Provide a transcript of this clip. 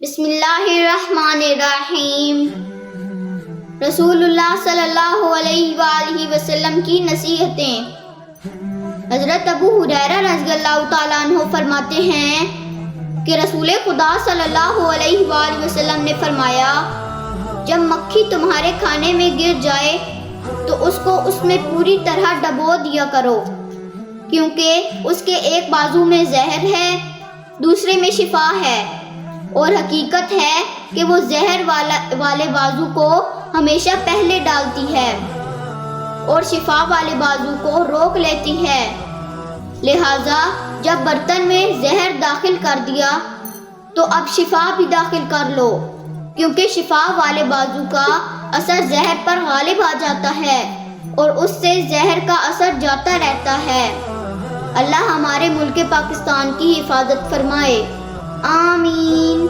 बिस्मिल्लाहिर्रहमानिर्रहीम। रसूलुल्लाह सल्लल्लाहु अलैहि वसल्लम की नसीहतें। हज़रत अबू हुरैरा रज़ियल्लाहु ताला अन्हु फरमाते हैं कि रसूल खुदा सल्लल्लाहु अलैहि वसल्लम ने फरमाया, जब मक्खी तुम्हारे खाने में गिर जाए तो उसको उसमें पूरी तरह डबो दिया करो, क्योंकि उसके एक बाजू में जहर है, दूसरे में शिफा है, और हकीकत है कि वो जहर वाले बाजू को हमेशा पहले डालती है और शिफा वाले बाजू को रोक लेती है। लिहाजा जब बर्तन में जहर दाखिल कर दिया तो अब शिफा भी दाखिल कर लो, क्योंकि शिफा वाले बाजू का असर जहर पर गालिब आ जाता है और उससे जहर का असर जाता रहता है। अल्लाह हमारे मुल्क पाकिस्तान की हिफाजत फरमाए। आमीन।